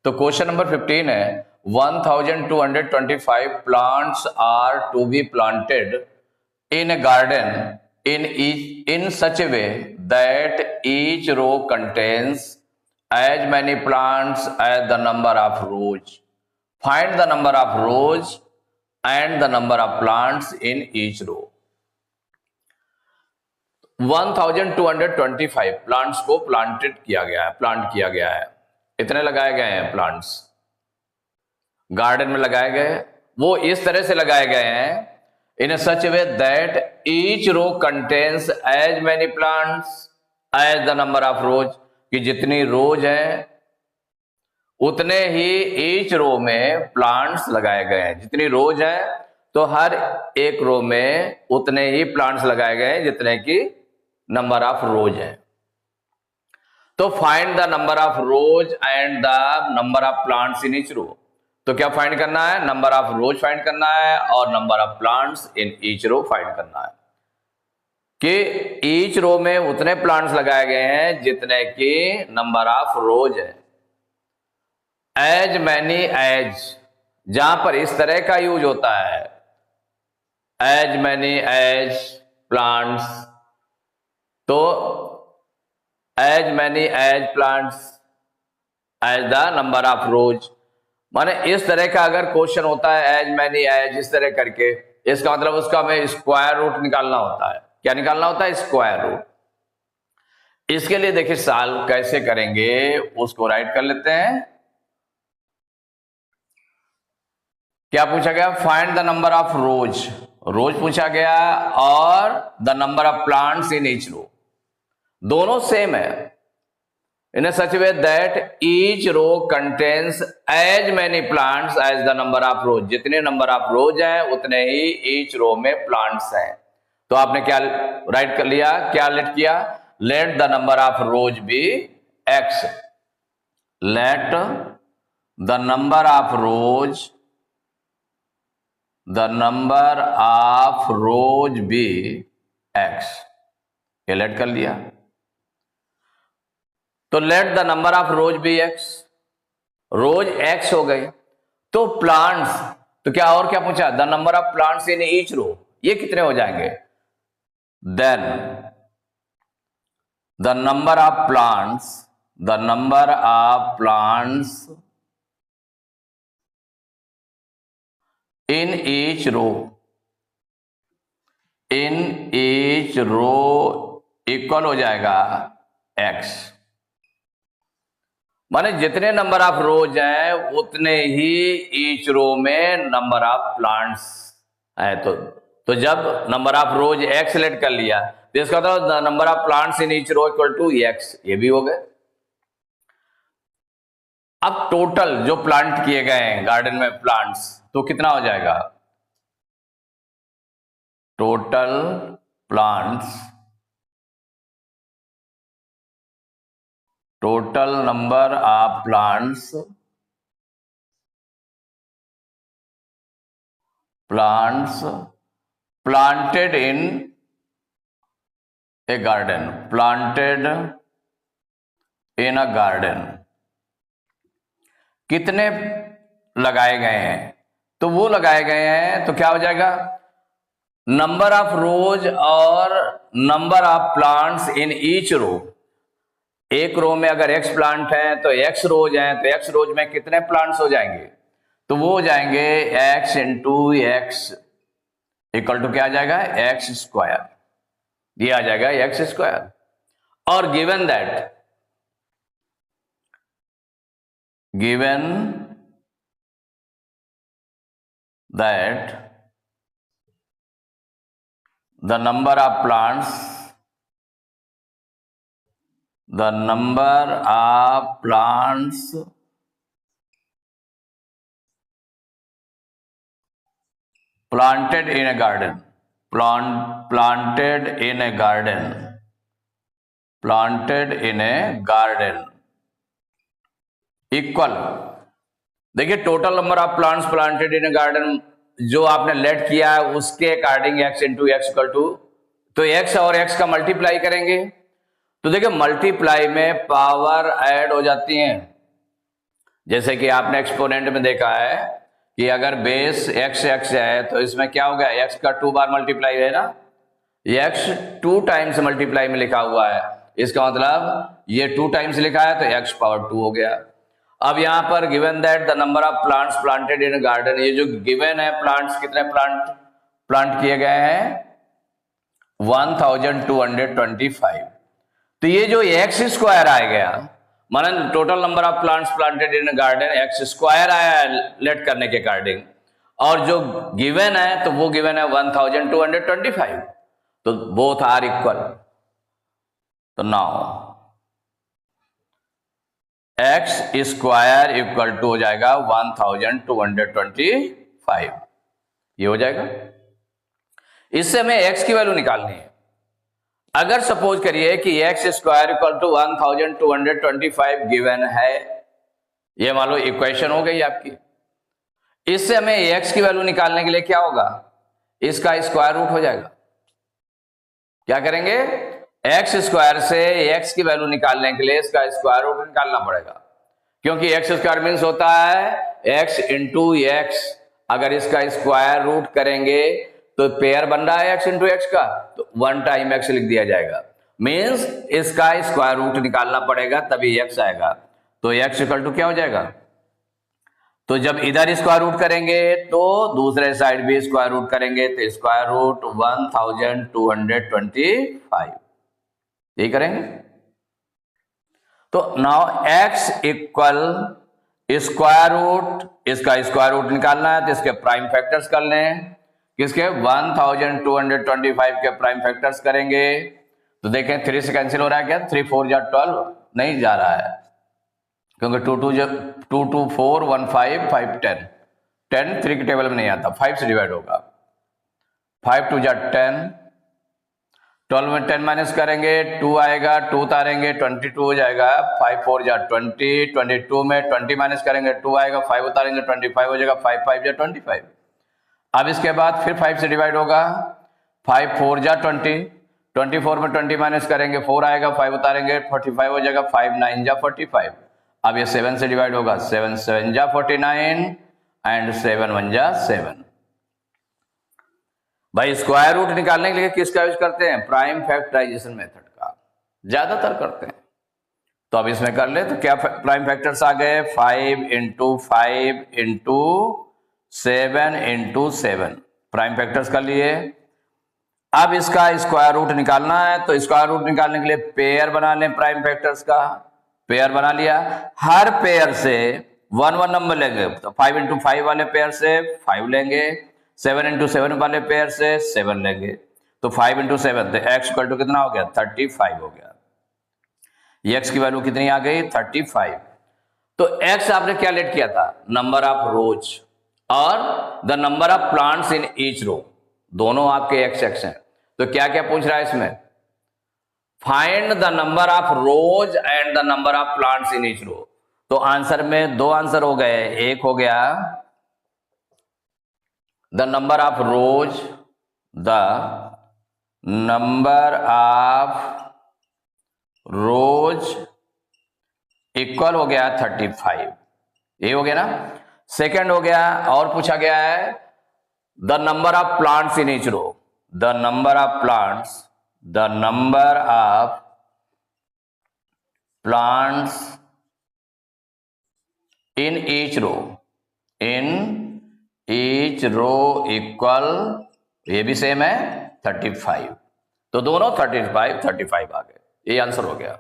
तो question number 15 है 1225 plants are to be planted in a garden in such a way that each row contains as many plants as the number of rows. Find the number of rows and the number of plants in each row. 1225 plants को plant किया गया है। इतने लगाए गए हैं plants garden में लगाए गए, वो इस तरह से लगाए गए हैं in such a way that each row contains as many plants as the number of rows, कि जितनी रोज हैं उतने ही each row में प्लांट्स लगाए गए हैं। जितनी रोज है तो हर एक रो में उतने ही प्लांट्स लगाए गए हैं जितने की नंबर ऑफ रोज है। तो find the number of rows and the number of plants in each row. तो क्या फाइंड करना है? नंबर ऑफ रोज फाइंड करना है और number of plants in each row find करना है कि ईच रो में उतने प्लांट्स लगाए गए हैं जितने की नंबर ऑफ रोज है। एज मैनी एज, जहां पर इस तरह का यूज होता है, एज मैनी एज प्लांट्स, तो as many as plants as the number of rows, माने इस तरह का अगर क्वेश्चन होता है एज मैनी एज इस तरह करके, इसका मतलब उसका हमें स्क्वायर रूट निकालना होता है। क्या निकालना होता है? Square root. इसके लिए देखिए सॉल्व कैसे करेंगे उसको राइट कर लेते हैं। क्या पूछा गया? Find the number of rows, rows पूछा गया और the number of plants in each row, दोनों सेम है। In a such a way that each row contains as many plants as the number of rows, जितने number of रोज हैं उतने ही each row में plants हैं। तो आपने क्या राइट कर लिया, क्या लेट किया? Let the number of rows be x, let the number of rows, the number of rows be x, ये लेट कर लिया। तो let the number of rows be x, rows x हो गई। तो प्लांट्स, तो क्या और क्या पूछा? The number of plants in each row, ये कितने हो जाएंगे? Then the number of plants, the number of plants in each row, in each row equal हो जाएगा x, माने जितने नंबर ऑफ रोज हैं उतने ही ईच रो में नंबर ऑफ प्लांट्स है। तो जब number of rows x select कर लिया तो इसका मतलब number of plants in each row equal to x, ये भी हो गए। अब टोटल जो प्लांट किए गए हैं गार्डन में प्लांट्स, तो कितना हो जाएगा? Total plants, total number of plants planted in a garden, planted in a garden, कितने लगाए गए हैं? तो वो लगाए गए हैं तो क्या हो जाएगा? नंबर ऑफ रोज और number of plants in each row. एक रो में अगर x प्लांट है तो x रोज हैं, तो x रोज में कितने प्लांट्स हो जाएंगे? तो वो हो जाएंगे x into x equal to क्या आ जाएगा? x स्क्वायर, ये आ जाएगा x स्क्वायर। और given that, the number of plants, the number of plants planted in a garden, planted in a garden equal, देखिए total number of plants planted in a garden जो आपने let किया है उसके according x into x equal to, तो x और x का multiply करेंगे तो देखिए मल्टीप्लाई में पावर ऐड हो जाती हैं, जैसे कि आपने एक्सपोनेंट में देखा है कि अगर बेस x है तो इसमें क्या हो गया, x का 2 बार मल्टीप्लाई है ना, x 2 टाइम्स मल्टीप्लाई में लिखा हुआ है, इसका मतलब ये 2 टाइम्स लिखा है तो x पावर 2 हो गया। अब यहां पर given that the number of plants planted in garden, ये जो गिवन है प्लांट्स कितने प्लांट किए गए हैं 1225। तो ये जो x स्क्वायर आ गया, माना total number of plants planted in garden x square आया लेट करने के अकॉर्डिंग, और जो गिवन है तो वो गिवन है 1225, तो बोथ आर इक्वल। तो now x square equal to हो जाएगा 1225, ये हो जाएगा। इससे हमें x की वैल्यू निकालनी है। अगर सपोज करिए कि x square equal to 1225 given है, ये मान लो इक्वेशन हो गई आपकी। इससे हमें x की वैल्यू निकालने के लिए क्या होगा, इसका स्क्वायर रूट हो जाएगा। क्या करेंगे, x स्क्वायर से x की वैल्यू निकालने के लिए इसका स्क्वायर रूट निकालना पड़ेगा, क्योंकि x स्क्वायर मीन्स होता है x इंटू x। अगर इसका स्क्वायर रूट करेंगे तो पेयर बन रहा है x इंटू x का, तो 1 टाइम x लिख दिया जाएगा, मीन्स इसका स्क्वायर रूट निकालना पड़ेगा तभी x आएगा। तो x इक्वल टू क्या हो जाएगा, तो जब इधर स्क्वायर रूट करेंगे तो दूसरे साइड भी स्क्वायर रूट करेंगे, तो स्क्वायर रूट 1225 यही करेंगे। तो now x equal square root, इसका स्क्वायर रूट निकालना है तो इसके प्राइम फैक्टर्स कर लें। किसके, 1225 के प्राइम फैक्टर्स करेंगे तो देखें 3 से कैंसिल हो रहा है क्या, 3 4 जा 12 नहीं जा रहा है, क्योंकि 2 2 4 1 5 5 10 10 3 के टेबल में नहीं आता, 5 से डिवाइड होगा। 5 2 जा 10, 12 में 10 माइनस करेंगे 2 आएगा, 2 उतारेंगे 22 हो जाएगा। 5 4 जा 20, 22 में 20 माइनस करेंगे 2 आएगा, 5 उतारेंगे 25 हो जाएगा, 5 5 जा 25। अब इसके बाद फिर 5 से डिवाइड होगा, 5 4 जा 20, 24 में 20 माइनस करेंगे 4 आएगा, 5 उतारेंगे 45 हो जाएगा, 5 9 जा 45। अब ये 7 से डिवाइड होगा, 7 7 जा 49 एंड 7 1 जा 7। भाई स्क्वायर रूट निकालने के लिए किसका यूज करते हैं, प्राइम फैक्टराइजेशन मेथड का ज्यादातर करते हैं। तो अब इसमें कर ले तो क्या प्राइम फैक्टर्स आ गए, 5 into 5 into 7 into 7 prime factors कर लिए। अब इसका स्क्वायर रूट निकालना है तो स्क्वायर रूट निकालने के लिए पेयर बना लें, प्राइम फैक्टर्स का पेयर बना लिया। हर पेयर से 1 1 नंबर लेंगे, तो 5 इंटू 5 वाले पेयर से 5 लेंगे, 7 इंटू 7 वाले पेयर से 7 लेंगे, तो 5 इंटू 7 तो x इक्वल टू कितना हो गया, 35 हो गया। x की वैल्यू कितनी आ गई, 35। तो x आपने क्या लेट किया था, नंबर ऑफ रोज और the number of plants in each row, दोनों आपके x हैं। तो क्या क्या पूछ रहा है इसमें, find the number of rows and the number of plants in each row. तो आंसर में 2 आंसर हो गए, एक हो गया the number of rows, the number of rose equal हो गया 35, ये हो गया ना। सेकंड हो गया, और पूछा गया है the number of plants in each row, the number of plants, the number of plants in each row, in each row equal, ये भी सेम है 35। तो दोनों 35 35 आ गए, ये आंसर हो गया।